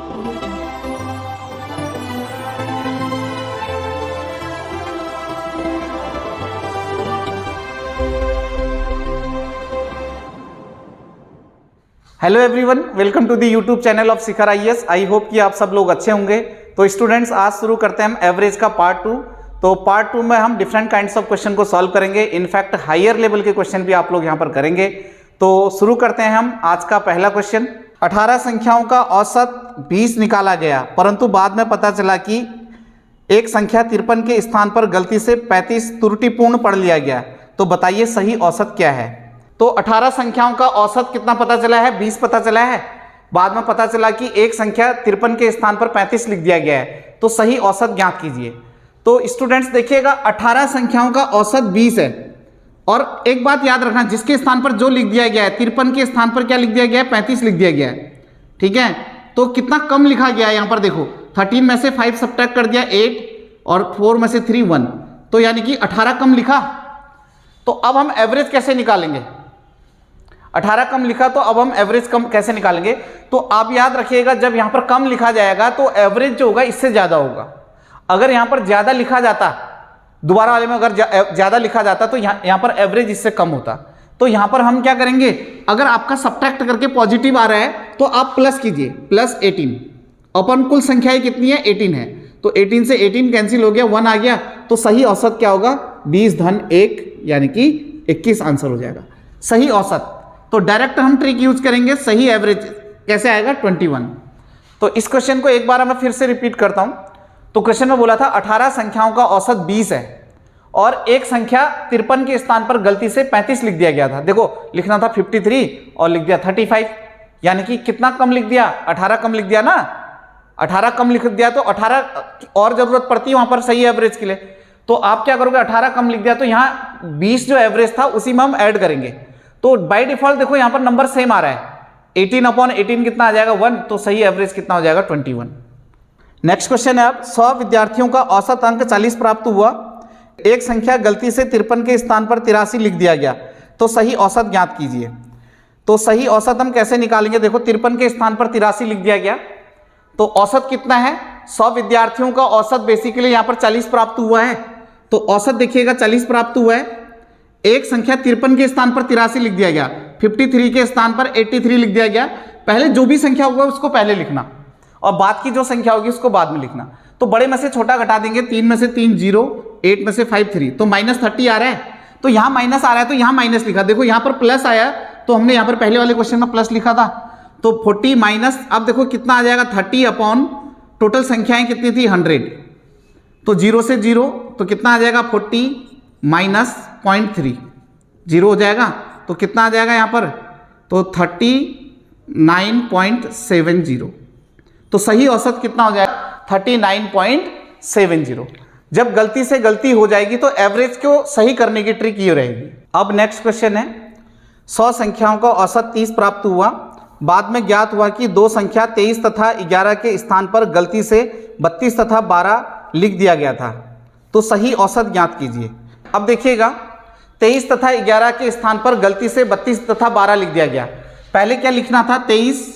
Hello everyone, welcome to the YouTube channel of Shikhar IAS. I hope कि आप सब लोग अच्छे होंगे। तो स्टूडेंट्स, आज शुरू करते हैं हम एवरेज का पार्ट 2। तो पार्ट 2 में हम डिफरेंट काइंड्स ऑफ क्वेश्चन को सॉल्व करेंगे। इनफैक्ट हायर लेवल के क्वेश्चन भी आप लोग यहाँ पर करेंगे। तो शुरू करते हैं हम आज का पहला क्वेश्चन। 18 संख्याओं का औसत 20 निकाला गया, परंतु बाद में पता चला कि एक संख्या 53 के स्थान पर गलती से 35 त्रुटिपूर्ण पढ़ लिया गया। तो बताइए सही औसत क्या है। तो 18 संख्याओं का औसत कितना पता चला है? 20 पता चला है। बाद में पता चला कि एक संख्या 53 के स्थान पर 35 लिख दिया गया है। तो सही औसत ज्ञात कीजिए। तो स्टूडेंट्स देखिएगा, 18 संख्याओं का औसत 20 है। और एक बात याद रखना, जिसके स्थान पर जो लिख दिया गया है, 53 के स्थान पर क्या लिख दिया गया है? 35 लिख दिया गया है। ठीक है, तो कितना कम लिखा गया है यहाँ पर देखो। 13 में से 5 सब्ट्रैक्ट कर दिया 8 और 4 में से 3 1, तो यानी कि 18 कम लिखा। तो अब हम एवरेज कैसे निकालेंगे? 18 कम लिखा, तो अब हम एवरेज कम कैसे निकालेंगे? तो आप याद रखिएगा, जब यहां पर कम लिखा जाएगा तो एवरेज जो होगा इससे ज्यादा होगा। अगर यहां पर ज्यादा लिखा जाता, दोबारा वाले में अगर ज्यादा लिखा जाता तो यहां पर एवरेज इससे कम होता। तो यहां पर हम क्या करेंगे, अगर आपका सब्ट्रैक्ट करके पॉजिटिव आ रहा है तो आप प्लस कीजिए, प्लस 18 अपन कुल संख्याएं कितनी है? 18 है। तो 18 से 18 कैंसिल हो गया, 1 आ गया। तो सही औसत क्या होगा? 20 धन 1 यानी कि 21 आंसर हो जाएगा सही औसत। तो डायरेक्ट हम ट्रिक यूज करेंगे। सही एवरेज कैसे आएगा? 21। तो इस क्वेश्चन को एक बार मैं फिर से रिपीट करता हूं। तो क्वेश्चन में बोला था 18 संख्याओं का औसत 20 है और एक संख्या 53 के स्थान पर गलती से 35 लिख दिया गया था। देखो, लिखना था 53 और लिख दिया 35, यानी कि कितना कम लिख दिया? 18 कम लिख दिया ना। 18 कम लिख दिया तो 18 और जरूरत पड़ती है वहां पर सही एवरेज के लिए। तो आप क्या करोगे? 18 कम लिख दिया तो यहां 20 जो एवरेज था उसी में हम ऐड करेंगे। तो बाय डिफॉल्ट देखो यहां पर नंबर सेम आ रहा है। 18/18 कितना आ जाएगा? 1। तो सही एवरेज कितना हो जाएगा? 21। नेक्स्ट क्वेश्चन है, अब 100 विद्यार्थियों का औसत अंक 40 प्राप्त हुआ। एक संख्या गलती से 53 के स्थान पर 83 लिख दिया गया। तो सही औसत ज्ञात कीजिए। तो सही औसत हम कैसे निकालेंगे? देखो, 53 के स्थान पर 83 लिख दिया गया, तो औसत कितना है? 100 विद्यार्थियों का औसत बेसिकली यहां पर 40 प्राप्त हुआ है। तो औसत देखिएगा 40 प्राप्त हुआ है। एक संख्या 53 के स्थान पर 83 लिख दिया गया, 53 के स्थान पर 83 लिख दिया गया। पहले जो भी संख्या होगा उसको पहले लिखना और बाद की जो संख्या होगी उसको बाद में लिखना। तो बड़े में से छोटा घटा देंगे, 3 में से 3 0, 8 में से 5 3, तो -30 आ रहा है। तो यहां माइनस आ रहा है तो यहां माइनस लिखा। देखो यहां पर प्लस आया तो हमने यहां पर पहले वाले क्वेश्चन में प्लस लिखा था। तो 40 माइनस, अब देखो कितना आ जाएगा? 30 अपॉन टोटल संख्याएं कितनी थी? 100। तो 0 से 0, तो कितना आ जाएगा? 40 माइनस 0.3, 0 हो जाएगा। तो कितना आ जाएगा यहां पर? तो 39.70। तो सही औसत कितना हो जाएगा? 39.70। जब गलती से गलती हो जाएगी तो एवरेज को सही करने की ट्रिक ये रहेगी। अब नेक्स्ट क्वेश्चन है, 100 संख्याओं का औसत 30 प्राप्त हुआ। बाद में ज्ञात हुआ कि दो संख्या 23 तथा 11 के स्थान पर गलती से 32 तथा 12 लिख दिया गया था। तो सही औसत ज्ञात कीजिए। अब देखिएगा, 23 तथा 11 के स्थान पर गलती से 32 तथा 12 लिख दिया गया। पहले क्या लिखना था? 23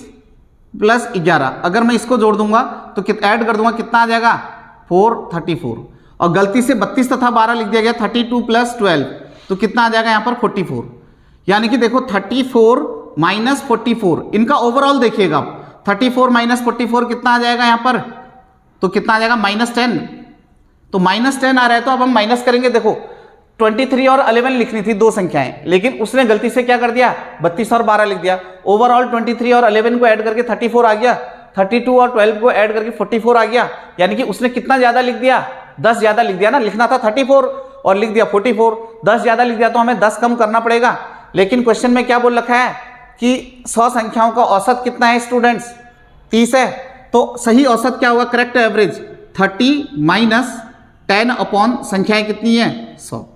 प्लस 11। अगर मैं इसको जोड़ दूंगा तो ऐड कर दूंगा, कितना आ जाएगा? 434। और गलती से 32 तथा 12 लिख दिया गया, 32 प्लस 12, तो कितना आ जाएगा यहाँ पर? 44। यानी कि देखो 34 माइनस 44, इनका ओवरऑल देखिएगा। 34 माइनस 44 कितना आ जाएगा यहाँ पर? तो कितना आ जाएगा? -10। तो -10 आ रहा है तो अब हम माइनस करेंगे। देखो 23 और 11 लिखनी थी दो संख्याएं, लेकिन उसने गलती से क्या कर दिया? 32 और 12 लिख दिया। ओवरऑल 23 और 11 को ऐड करके 34 आ गया, 32 और 12 को ऐड करके 44 आ गया। यानी कि उसने कितना ज्यादा लिख दिया? 10 ज्यादा लिख दिया ना। लिखना था 34 और लिख दिया 44, 10 ज्यादा लिख दिया तो हमें 10 कम करना पड़ेगा। लेकिन क्वेश्चन में क्या बोल रखा है कि 100 संख्याओं का औसत कितना है स्टूडेंट्स? 30 है। तो सही औसत क्या होगा? करेक्ट एवरेज 30 माइनस 10 अपॉन संख्याएं कितनी है? 100।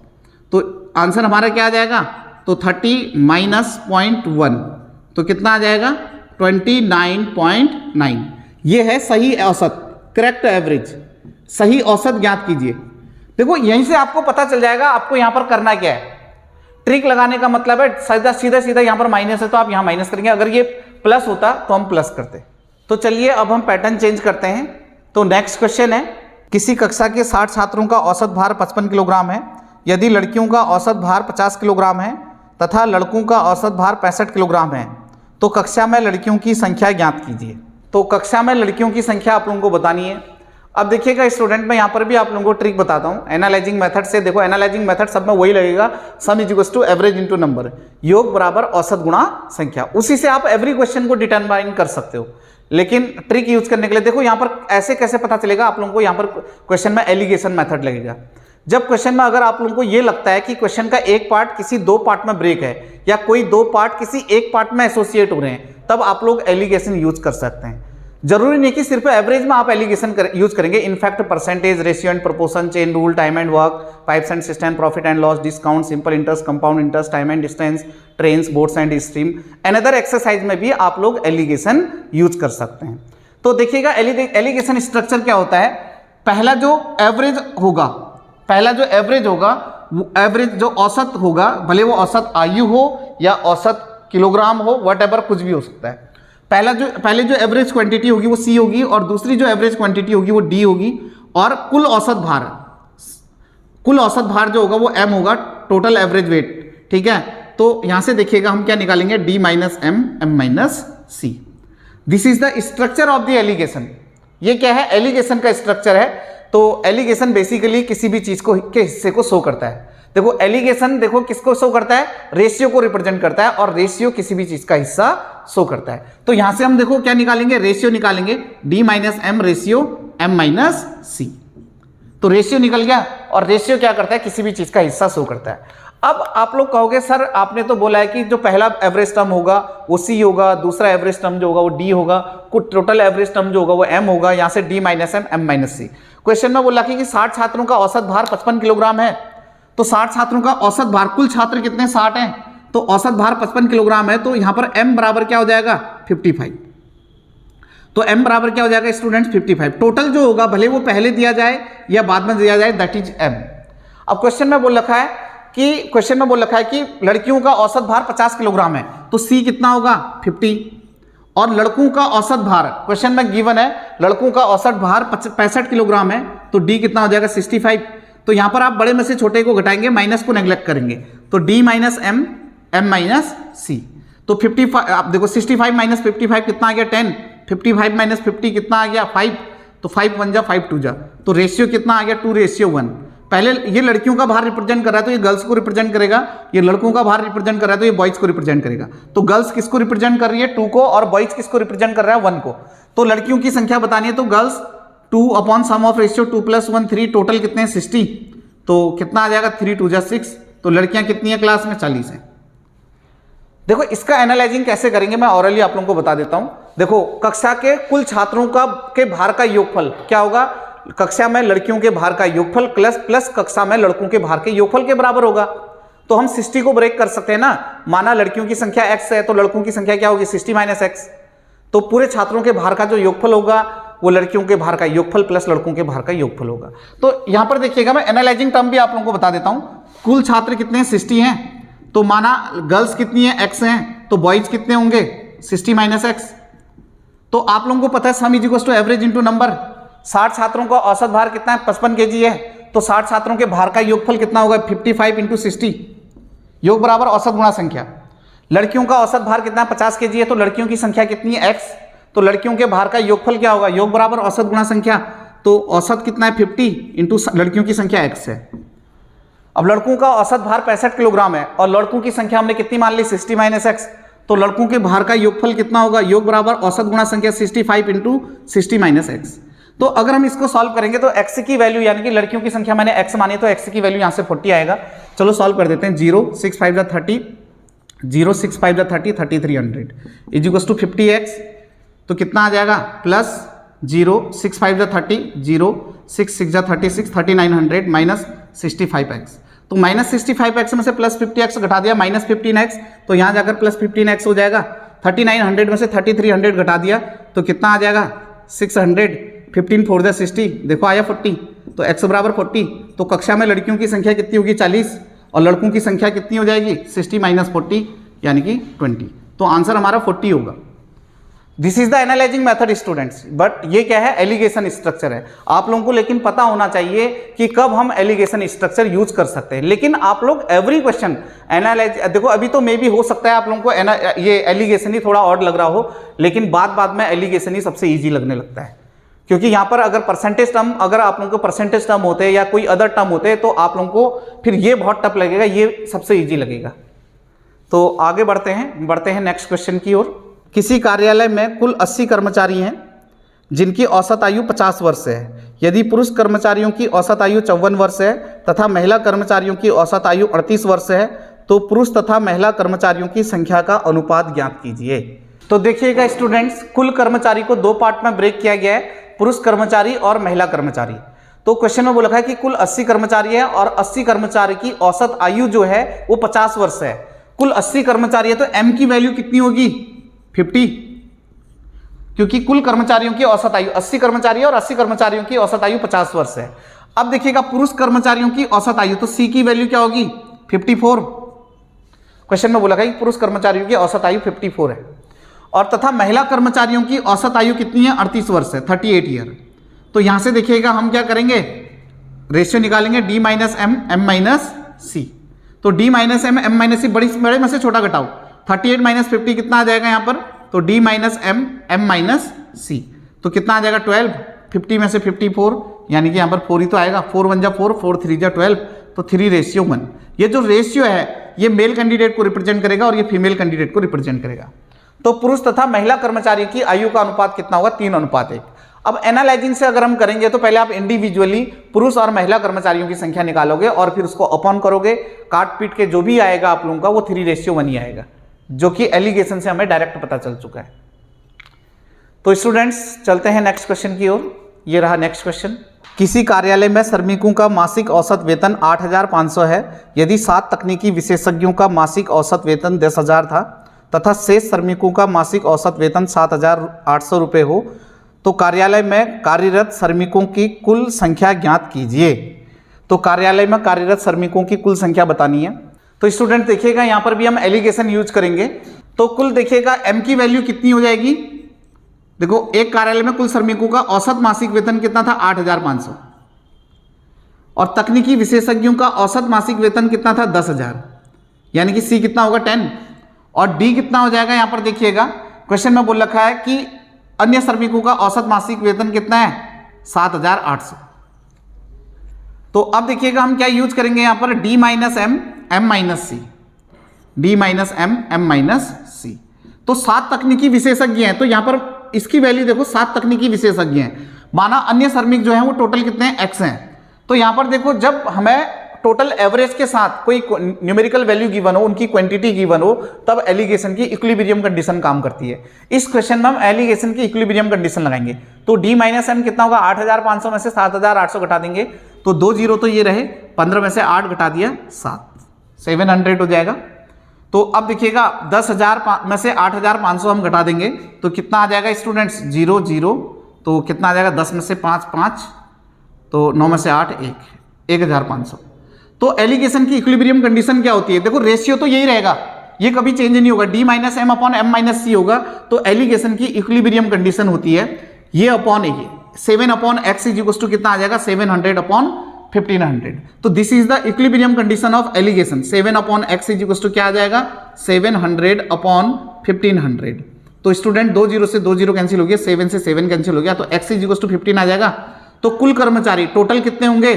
तो आंसर हमारा क्या आ जाएगा? तो 30 माइनस 0.1, तो कितना आ जाएगा? 29.9। ये है सही औसत, करेक्ट एवरेज। सही औसत ज्ञात कीजिए। देखो यहीं से आपको पता चल जाएगा आपको यहां पर करना क्या है। ट्रिक लगाने का मतलब है सीधा सीधा यहां पर माइनस है तो आप यहां माइनस करेंगे। अगर ये प्लस होता तो हम प्लस करते। तो चलिए अब हम पैटर्न चेंज करते हैं। तो नेक्स्ट क्वेश्चन है, किसी कक्षा के 60 छात्रों का औसत भार 55 किलोग्राम है। यदि लड़कियों का औसत भार 50 किलोग्राम है तथा लड़कों का औसत भार 65 किलोग्राम है तो कक्षा में लड़कियों की संख्या ज्ञात कीजिए। तो कक्षा में लड़कियों की संख्या आप लोगों को बतानी है। अब देखिएगा स्टूडेंट, मैं यहाँ पर भी आप लोगों को ट्रिक बताता हूँ एनालाइजिंग मेथड से। देखो एनालाइजिंग मेथड सब में वही लगेगा, sum is equals to average into number, योग बराबर औसत गुणा संख्या। उसी से आप एवरी क्वेश्चन को डिटरमाइन कर सकते हो। लेकिन ट्रिक यूज करने के लिए देखो यहाँ पर ऐसे कैसे पता चलेगा आप लोगों को, यहाँ पर क्वेश्चन में एलिगेशन मेथड लगेगा। जब क्वेश्चन में अगर आप लोगों को ये लगता है कि क्वेश्चन का एक पार्ट किसी दो पार्ट में ब्रेक है या कोई दो पार्ट किसी एक पार्ट में एसोसिएट हो रहे हैं, तब आप लोग एलिगेशन यूज कर सकते हैं। जरूरी नहीं कि सिर्फ एवरेज में आप एलिगेशन यूज करेंगे। In fact percentage, ratio and proportion, chain rule, time and work, pipes and system, profit and loss, discount, simple interest, compound interest, time and distance, trains, boats and stream, another exercise में भी आप लोग allegation use कर सकते हैं। तो देखिएगा allegation structure क्या होता है। पहला जो एवरेज होगा, वो एवरेज जो औसत होगा, भले वो औसत आयु हो या औसत किलोग्राम हो, व्हाटएवर, कुछ भी हो सकता है। पहले जो एवरेज क्वांटिटी होगी वो सी होगी और दूसरी जो एवरेज क्वांटिटी होगी वो डी होगी और कुल औसत भार जो होगा वो एम होगा, टोटल एवरेज वेट। ठीक है, तो यहां से देखिएगा हम क्या निकालेंगे, D minus M, M minus C. This is the structure of the alligation. ये क्या है, एलिगेशन का स्ट्रक्चर है। तो एलिगेशन बेसिकली किसी भी चीज के हिस्से को शो करता है। देखो एलिगेशन देखो किसको शो करता है, रेशियो को रिप्रेजेंट करता है और रेशियो किसी भी चीज का हिस्सा शो करता है। तो यहां से हम देखो क्या निकालेंगे, रेशियो निकालेंगे, D minus M ratio M minus C. तो रेशियो निकल गया और रेशियो क्या करता है, किसी भी चीज का हिस्सा शो करता है। अब आप लोग कहोगे सर आपने तो बोला है कि जो पहला एवरेज टर्म होगा वो सी होगा, दूसरा एवरेज टर्म जो होगा वो डी होगा, कुछ टोटल एवरेज टर्म जो होगा वो एम होगा, यहां से D minus M, M minus C. Question में बोला कि 60 छात्रों का औसत भार 55 किलोग्राम है। तो 60 छात्रों का औसत भार, कुल छात्र कितने 60 हैं, तो औसत भार 55 किलोग्राम है। तो यहां पर m बराबर क्या हो जाएगा, 55। तो m बराबर क्या हो जाएगा स्टूडेंट्स, 55। टोटल जो होगा भले वो पहले दिया जाए या बाद में दिया जाए, दैट इज m। अब क्वेश्चन में बोल रखा है कि लड़कियों का औसत भार 50 किलोग्राम है, तो c कितना होगा 50। और लड़कों का औसत भार क्वेश्चन में गिवन है, लड़कों का औसत भार 65 किलोग्राम है, तो d कितना हो जाएगा 65। तो यहां पर आप बड़े में से छोटे को घटाएंगे, माइनस को नेग्लेक्ट करेंगे, तो d minus M, M minus C. तो 55, आप देखो 65 माइनस 55 कितना आ गया 10, 55 माइनस 50 कितना आ गया 5, तो 5 1 जा 5 2 जा, तो रेशियो कितना आ गया 2:1। पहले ये लड़कियों का भार रिप्रेजेंट कर रहा है तो ये गर्ल्स को रिप्रेजेंट करेगा, ये लड़कों का भार रिप्रेजेंट कर रहा है तो ये बॉयज को रिप्रेजेंट करेगा। तो गर्ल्स किसको रिप्रेजेंट कर रही है 2 को और बॉयज किसको रिप्रेजेंट कर रहा है 1 को। तो लड़कियों की संख्या बतानी है, तो girls 2 upon sum of ratio 2 + 1 3, total कितने हैं 60, तो कितना आ जाएगा 3 2 जा 6। तो लड़कियां कितनी है क्लास में 40 है। देखो इसका एनालाइजिंग कैसे करेंगे मैं ऑरली आप लोगों को बता देता हूं। देखो कक्षा के कुल छात्रों के भार का योगफल क्या होगा, कक्षा में लड़कियों के भार का योगफल प्लस कक्षा में लड़कों के भार के योगफल के बराबर होगा। तो हम 60 को ब्रेक कर सकते हैं ना, माना लड़कियों की संख्या x है तो लड़कों की संख्या क्या होगी 60 माइनस x। तो पूरे छात्रों के भार का जो योगफल होगा वो लड़कियों के भार का योगफल प्लस लड़कों के भार का योगफल होगा। तो यहां पर देखिएगा मैं एनालाइजिंग टर्म भी आप लोगों को बता देता हूं। कुल छात्र कितने हैं 60 हैं, तो माना गर्ल्स कितनी है x हैं, तो बॉयज कितने होंगे 60 माइनस x। तो आप लोगों को पता है sum is equals to average into number. 60 छात्रों का औसत भार कितना है 55 kg है, तो 60 छात्रों के भार का योगफल कितना होगा 55 इंटू 60, योग बराबर औसत गुणा संख्या। लड़कियों का औसत भार कितना है 50 kg है, तो लड़कियों की संख्या कितनी है x, तो लड़कियों के भार का योगफल क्या होगा, योग बराबर औसत गुणा संख्या। तो औसत कितना है 50 इंटू लड़कियों की संख्या x है। अब लड़कों का औसत भार 65 किलोग्राम है और लड़कों की संख्या हमने कितनी मान ली 60 माइनस x, तो लड़कों के भार का योगफल कितना होगा, योग बराबर औसत गुणा संख्या 65 इंटू 60 माइनस x। तो अगर हम इसको सॉल्व करेंगे तो x की वैल्यू यानी कि लड़कियों की संख्या मैंने x मानी, तो x की वैल्यू यहाँ से 40 आएगा। चलो सॉल्व कर देते हैं। 0 6 5 30, 0 6 5 30, 3300 इज इक्वल्स टू 50x, तो कितना आ जाएगा प्लस 0 6 5 30, 0 6 6 36, 3900 माइनस 65x। तो माइनस 65x में से प्लस 50x घटा दिया माइनस 15x, तो यहाँ जाकर प्लस 15x हो जाएगा। 3900 में से 3300 घटा दिया तो कितना आ जाएगा 600, 15 4 60, देखो आया 40, तो x बराबर 40। तो कक्षा में लड़कियों की संख्या कितनी होगी 40 और लड़कों की संख्या कितनी हो जाएगी 60 माइनस 40 यानी कि 20। तो आंसर हमारा 40 होगा। This is the analysing method students, but ये क्या है, एलिगेशन स्ट्रक्चर है। आप लोगों को लेकिन पता होना चाहिए कि कब हम एलिगेशन स्ट्रक्चर यूज कर सकते हैं। लेकिन आप लोग एवरी क्वेश्चन एनालाइज, देखो अभी तो मे भी हो सकता है आप लोगों को ये एलिगेशन ही थोड़ा ऑड लग रहा हो, लेकिन बाद में एलिगेशन ही सबसे ईजी लगने लगता है, क्योंकि यहाँ पर अगर परसेंटेज टर्म, अगर आप लोगों को परसेंटेज टर्म होते हैं या कोई अदर टर्म होते हैं तो आप लोगों को फिर ये बहुत टफ लगेगा, ये सबसे ईजी लगेगा। तो आगे बढ़ते हैं नेक्स्ट क्वेश्चन की ओर। किसी कार्यालय में कुल 80 कर्मचारी हैं जिनकी औसत आयु 50 वर्ष है। यदि पुरुष कर्मचारियों की औसत आयु 54 वर्ष है तथा महिला कर्मचारियों की औसत आयु 38 वर्ष है, तो पुरुष तथा महिला कर्मचारियों की संख्या का अनुपात ज्ञात कीजिए। तो देखिएगा स्टूडेंट्स, कुल कर्मचारी को दो पार्ट में ब्रेक किया गया है, पुरुष कर्मचारी और महिला कर्मचारी। तो क्वेश्चन में बोला है कि कुल 80 कर्मचारी है और 80 कर्मचारी की औसत आयु जो है वो 50 वर्ष है। कुल 80 कर्मचारी है तो m की वैल्यू कितनी होगी, 50, क्योंकि कुल कर्मचारियों की औसत आयु 80 कर्मचारी है और 80 कर्मचारियों की औसत आयु 50 वर्ष है। अब देखिएगा पुरुष कर्मचारियों की औसत आयु, तो c की वैल्यू क्या होगी, 54। क्वेश्चन में बोला है कि पुरुष कर्मचारियों की औसत आयु 54 है और तथा महिला कर्मचारियों की औसत आयु कितनी है, 38 वर्ष है, 38 ईयर। तो यहां से देखिएगा हम क्या करेंगे, रेशियो निकालेंगे d minus M, M minus C. तो d minus M, M minus C, बड़े में से छोटा घटाओ, 38 माइनस 50 कितना आ जाएगा यहाँ पर, तो d minus M, M minus C, तो कितना आ जाएगा 12, 50 में से 54, यानी कि यहाँ पर 4 ही तो आएगा, 4 1 जा 4, 4 3 जा 12, तो 3:1। ये जो रेशियो है ये मेल कैंडिडेट को रिप्रेजेंट करेगा और ये फीमेल कैंडिडेट को रिप्रेजेंट करेगा। तो पुरुष तथा महिला कर्मचारी की आयु का अनुपात कितना होगा, 3:1। अब एनालाइजिंग से अगर हम करेंगे तो पहले आप इंडिविजुअली पुरुष और महिला कर्मचारियों की संख्या निकालोगे और फिर उसको अपॉन करोगे, काट पीट के जो भी आएगा आप लोगों का वो 3:1 ही आएगा, जो कि एलिगेशन से हमें डायरेक्ट पता चल चुका है। तो स्टूडेंट्स चलते हैं नेक्स्ट क्वेश्चन की ओर। ये रहा नेक्स्ट क्वेश्चन। किसी कार्यालय में श्रमिकों का मासिक औसत वेतन 8,500 है। यदि 7 तकनीकी विशेषज्ञों का मासिक औसत वेतन 10,000 था तथा शेष श्रमिकों का मासिक औसत वेतन 7,800 रुपये हो, तो कार्यालय में कार्यरत श्रमिकों की कुल संख्या ज्ञात कीजिए। तो कार्यालय में कार्यरत श्रमिकों की कुल संख्या बतानी है। तो स्टूडेंट देखिएगा यहाँ पर भी हम एलिगेशन यूज करेंगे। तो कुल देखिएगा m की वैल्यू कितनी हो जाएगी, देखो एक कार्यालय में कुल श्रमिकों का औसत मासिक वेतन कितना था, 8,500, और तकनीकी विशेषज्ञों का औसत मासिक वेतन कितना था, 10,000, यानी कि c कितना होगा 10, और d कितना हो जाएगा, यहाँ पर देखिएगा क्वेश्चन में बोल रखा है कि अन्य श्रमिकों का औसत मासिक वेतन कितना है, 7,800। तो अब देखिएगा हम क्या यूज करेंगे यहाँ पर, d minus M, M minus C, d minus M, M minus C. तो 7 तकनीकी विशेषज्ञ हैं, तो यहाँ पर इसकी वैल्यू देखो 7 तकनीकी विशेषज्ञ हैं, माना अन्य श्रमिक जो हैं वो टोटल कितने हैं, x हैं। तो यहाँ पर देखो जब हमें टोटल एवरेज के साथ कोई न्यूमेरिकल वैल्यू गिवन हो, उनकी क्वांटिटी गिवन हो, तब एलिगेशन की इक्विलिब्रियम कंडीशन काम करती है। इस क्वेश्चन में हम एलिगेशन की इक्विलिब्रियम कंडीशन लगाएंगे। तो d माइनस एम कितना होगा, 8,500 में से 7,800 घटा देंगे, तो 2 जीरो तो ये रहे, 15 में से 8 घटा दिया 7, 700 हो जाएगा। तो अब देखिएगा 10,000 में से 8,500 हम घटा देंगे तो कितना आ जाएगा स्टूडेंट्स, 0 0, तो कितना आ जाएगा, 10 में से 5 5, तो 9 में से 8 1, 1,500। तो एलिगेशन की इक्विलिब्रियम कंडीशन क्या होती है, देखो रेशियो तो यही रहेगा, ये कभी चेंज नहीं होगा, d minus M upon M minus C होगा। तो एलिगेशन की इक्विलिब्रियम कंडीशन होती है ये अपॉन ये 7 upon X is equal to कितना आ जाएगा, 700 अपॉन 1500। तो this is the equilibrium condition of alligation. 7 upon X is equal to क्या आ जाएगा, 700 अपॉन 1500। तो स्टूडेंट 2 जीरो से 2 जीरो कैंसिल हो गया, 7 से 7 कैंसिल हो गया, तो एक्स इज इक्वल टू 15 आ जाएगा। तो कुल कर्मचारी टोटल कितने होंगे,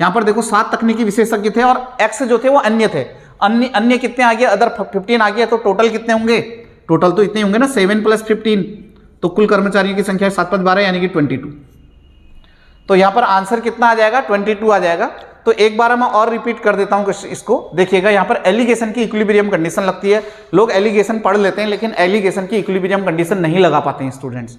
यहाँ पर देखो 7 तकनीकी विशेषज्ञ थे और एक्स जो थे वो अन्य थे, अन्य कितने आ गए, अदर 15 आ गया, तो टोटल कितने होंगे, टोटल तो इतने होंगे ना, 7 + 15, तो कुल कर्मचारियों की संख्या 7 + 12 यानी कि 22। तो यहाँ पर आंसर कितना आ जाएगा, 22 आ जाएगा। तो एक बार मैं और रिपीट कर देता हूँ इसको, देखिएगा यहाँ पर एलिगेशन की इक्विलिब्रियम कंडीशन लगती है। लोग एलिगेशन पढ़ लेते हैं लेकिन एलिगेशन की इक्विलिब्रियम कंडीशन नहीं लगा पाते हैं स्टूडेंट्स।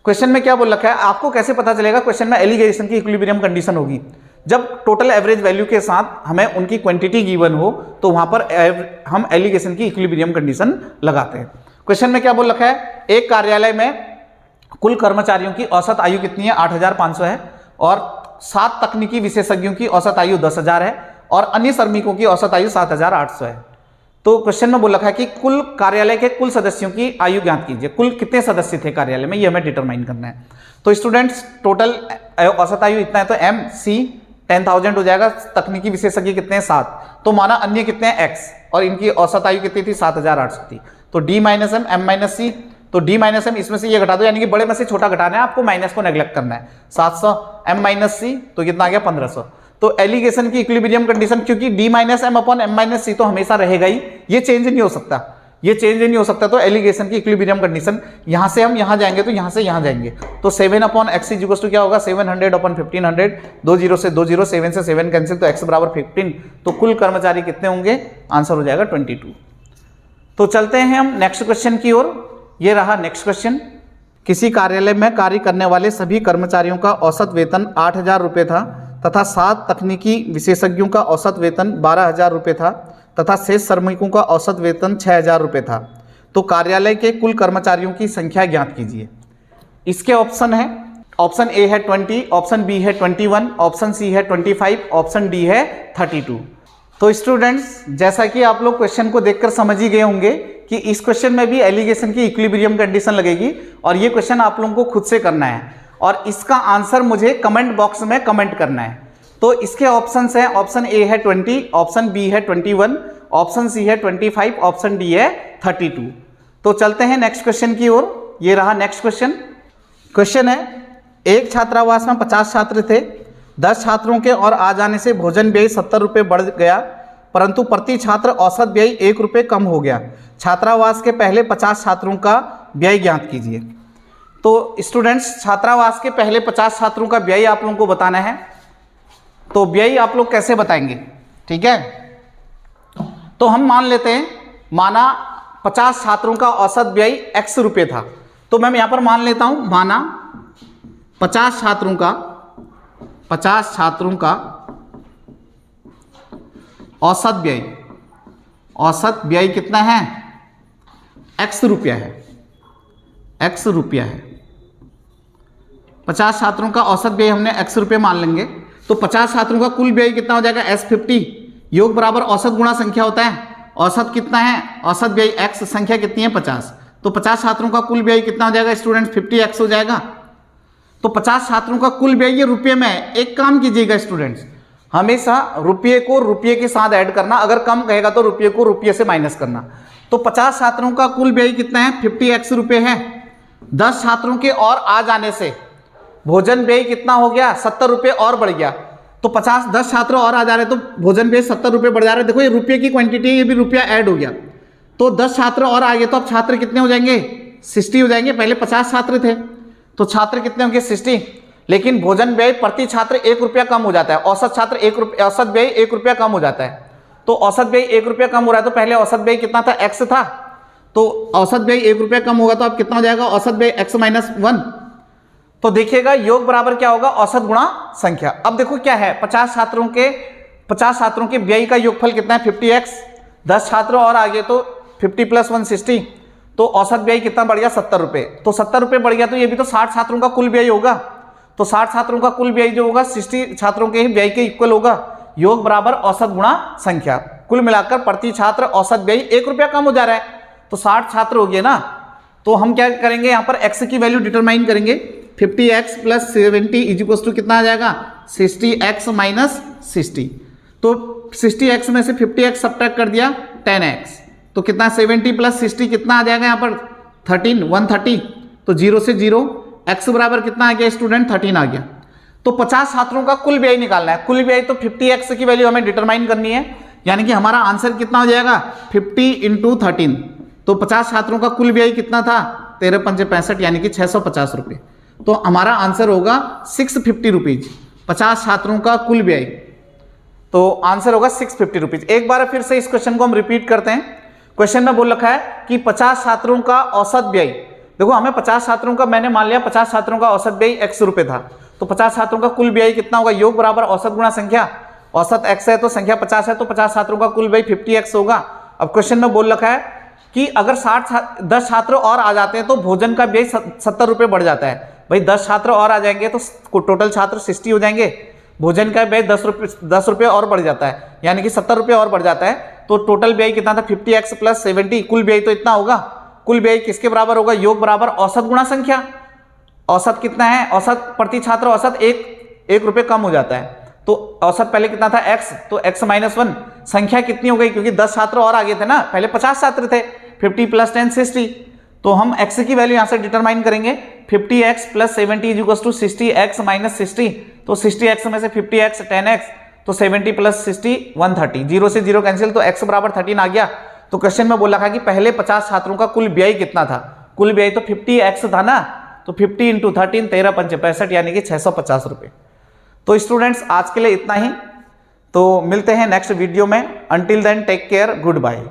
क्वेश्चन में क्या बोल रखा है, आपको कैसे पता चलेगा क्वेश्चन में एलिगेशन की इक्विलिब्रियम कंडीशन होगी, जब टोटल एवरेज वैल्यू के साथ हमें उनकी क्वांटिटी गिवन हो तो वहां पर हम एलिगेशन की इक्विलिब्रियम कंडीशन लगाते हैं। क्वेश्चन में क्या बोल रखा है, एक कार्यालय में कुल कर्मचारियों की औसत आयु कितनी है, 8,500 है, और 7 तकनीकी विशेषज्ञों की औसत आयु 10,000 है, और अन्य श्रमिकों की औसत आयु 7,800 है। तो क्वेश्चन में बोल रखा है कि कुल कार्यालय के कुल सदस्यों की आयु ज्ञात कीजिए। कुल कितने सदस्य थे कार्यालय में, ये हमें डिटरमाइन करना है। तो स्टूडेंट्स टोटल औसत आयु इतना है, तो एम सी 10,000 हो जाएगा। तकनीकी विशेषज्ञ कितने हैं 7, तो माना अन्य कितने हैं x, और इनकी औसत आयु कितनी थी 7,800 थी। तो d minus M, M minus C, तो d माइनस एम इसमें से ये घटा दो, यानी कि बड़े में से छोटा घटाना है आपको, माइनस को नेग्लेक्ट करना है। 700 m माइनस सी तो कितना आ गया 1500। तो एलिगेशन की इक्विलिब्रियम कंडीशन, क्योंकि d minus M upon M minus C तो हमेशा रहेगा ही, ये चेंज नहीं हो सकता, ये चेंज नहीं हो सकता। तो एलिगेशन की इक्विलिब्रियम कंडीशन, यहां से हम यहां जाएंगे तो यहां से यहां जाएंगे, तो 7 upon X is equal to क्या होगा 700 अपॉन 1500, 2 0 से 2 0, 7 से 7 कैंसिल, तो x बराबर 15। तो कुल कर्मचारी कितने होंगे, आंसर हो जाएगा 22। तो चलते हैं हम नेक्स्ट क्वेश्चन की ओर। ये रहा नेक्स्ट क्वेश्चन। किसी कार्यालय में कार्य करने वाले सभी कर्मचारियों का औसत वेतन 8,000 रुपये था तथा 7 तकनीकी विशेषज्ञों का औसत वेतन 12,000 रुपये था तथा शेष श्रमिकों का औसत वेतन 6,000 रुपये था। तो कार्यालय के कुल कर्मचारियों की संख्या ज्ञात कीजिए। इसके ऑप्शन है, ऑप्शन ए है 20, ऑप्शन बी है 21, ऑप्शन सी है 25, ऑप्शन डी है 32। तो स्टूडेंट्स जैसा कि आप लोग क्वेश्चन को देखकर समझ ही गए होंगे कि इस क्वेश्चन में भी एलिगेशन की इक्विलिब्रियम कंडीशन लगेगी, और ये क्वेश्चन आप लोगों को खुद से करना है, और इसका आंसर मुझे कमेंट बॉक्स में कमेंट करना है। तो इसके ऑप्शंस हैं, ऑप्शन ए है 20, ऑप्शन बी है 21, ऑप्शन सी है 25, ऑप्शन डी है 32। तो चलते हैं नेक्स्ट क्वेश्चन की ओर। ये रहा नेक्स्ट क्वेश्चन। क्वेश्चन है, एक छात्रावास में 50 छात्र थे, 10 छात्रों के और आ जाने से भोजन व्यय 70 रुपये बढ़ गया, परंतु प्रति छात्र औसत व्यय 1 रुपये कम हो गया। छात्रावास के पहले 50 छात्रों का व्यय ज्ञात कीजिए। तो स्टूडेंट्स छात्रावास के पहले 50 छात्रों का व्यय आप लोगों को बताना है। तो व्यय आप लोग कैसे बताएंगे, ठीक है। तो हम मान लेते हैं, माना 50 छात्रों का औसत व्यय x रुपये था, तो मैं यहां पर मान लेता हूं, माना 50 छात्रों का औसत व्यय कितना है, x रुपया है, x रुपया है। 50 छात्रों का औसत व्यय हमने x रुपये मान लेंगे, तो 50 छात्रों का कुल व्यय कितना हो जाएगा S50, योग बराबर औसत गुणा संख्या होता है। औसत कितना है, औसत व्यय x, संख्या कितनी है 50, तो 50 छात्रों का कुल व्यय कितना हो जाएगा स्टूडेंट 50x हो जाएगा। तो 50 छात्रों का कुल व्यय ये रुपये में है। एक काम कीजिएगा स्टूडेंट्स, हमेशा रुपये को रुपये के साथ ऐड करना, अगर कम कहेगा तो रुपये को रुपये से माइनस करना। तो 50 छात्रों का कुल व्यय कितना है 50x रुपये है। 10 छात्रों के और आ जाने से भोजन व्यय कितना हो गया 70 रुपये और बढ़ गया। तो 10 छात्र और आ जा रहे तो भोजन व्यय 70 रुपये बढ़ जा रहे। देखो ये रुपये की क्वांटिटी है, ये भी रुपया ऐड हो गया। तो 10 छात्र और आ गए, तो अब छात्र कितने हो जाएंगे 60 हो जाएंगे। पहले 50 छात्र थे तो छात्र कितने होंगे 60, लेकिन भोजन व्यय प्रति छात्र 1 रुपया कम हो जाता है। औसत व्यय 1 रुपया कम हो जाता है। तो औसत व्यय 1 रुपया कम हो रहा है, तो पहले औसत व्यय कितना था x था, तो औसत व्यय 1 रुपया कम होगा, तो अब कितना हो जाएगा औसत व्यय x माइनस 1। तो देखिएगा योग बराबर क्या होगा औसत गुणा संख्या। अब देखो क्या है 50 छात्रों के व्यय का योगफल कितना है 50x। 10 छात्र और आगे तो 50 + 1 60, तो औसत व्यय कितना बढ़ गया 70 रुपये। तो 70 रुपये बढ़ गया, तो ये भी तो 60 छात्रों का कुल व्यय होगा। तो 60 छात्रों का कुल व्यय जो होगा 60 छात्रों के व्यय के इक्वल होगा। योग बराबर औसत गुणा संख्या। कुल मिलाकर प्रति छात्र औसत व्यय 1 रुपया कम हो जा रहा है, तो 60 छात्र हो गए ना। तो हम क्या करेंगे यहाँ पर x की वैल्यू डिटरमाइन करेंगे। 50x + 70 = कितना आ जाएगा 60x माइनस 60। तो 60x में से 50x सब्ट्रैक्ट कर दिया 10x, तो कितना 70 + 60 कितना आ जाएगा यहाँ पर 13 130। तो 0 से 0 x बराबर कितना आ गया स्टूडेंट 13 आ गया। तो 50 छात्रों का कुल व्यय निकालना है। कुल व्यय तो 50x की वैल्यू हमें डिटरमाइन करनी है, यानी कि हमारा आंसर कितना हो जाएगा 50 × 13। तो 50 छात्रों का कुल व्यय कितना था 13 × 5 = 65, यानी कि 650 रुपये। तो हमारा आंसर होगा 650 रुपीज। 50 छात्रों का कुल व्यय, तो आंसर होगा 650 रुपीज। एक बार फिर से इस क्वेश्चन को हम रिपीट करते हैं। क्वेश्चन में बोल रखा है कि 50 छात्रों का औसत व्यय, देखो हमें 50 छात्रों का, मैंने मान लिया 50 छात्रों का औसत व्यय x रुपये था, तो 50 छात्रों का कुल व्यय कितना होगा योग बराबर औसत गुणा संख्या। औसत x है तो संख्या 50 है, तो 50 छात्रों का कुल व्यय 50x होगा। अब क्वेश्चन में बोल रखा है कि अगर 10 छात्र और आ जाते हैं तो भोजन का व्यय 70 रुपये बढ़ जाता है। भाई 10 छात्र और आ जाएंगे तो टोटल छात्र 60 हो जाएंगे, भोजन का व्यय 10 रुपये और बढ़ जाता है, यानी कि 70 रुपये और बढ़ जाता है। तो टोटल व्यय कितना था 50x प्लस 70, कुल व्यय तो इतना होगा। कुल व्यय किसके बराबर होगा, योग बराबर औसत गुणा संख्या। औसत कितना है, औसत प्रति छात्र औसत एक रुपये कम हो जाता है, तो औसत पहले कितना था x, तो x माइनस 1, संख्या कितनी हो गई क्योंकि 10 छात्र और आगे थे ना, पहले 50 छात्र थे, 50 प्लस 10 60, तो हम x की वैल्यू यहां से डिटरमाइन करेंगे 50x plus 70 is equal to 60x minus 60, तो 60x में से 50x 10x, तो 70 प्लस 60 130, 0 से 0 कैंसिल, तो x बराबर 13 आ गया। तो क्वेश्चन में बोला था कि पहले 50 छात्रों का कुल व्यय कितना था, कुल व्यय तो 50x था ना, तो 50 इंटू 13, 13 पंचे 65, यानी कि 650 रुपये। तो स्टूडेंट्स आज के लिए इतना ही, तो मिलते हैं नेक्स्ट वीडियो में। Until then take care, good bye.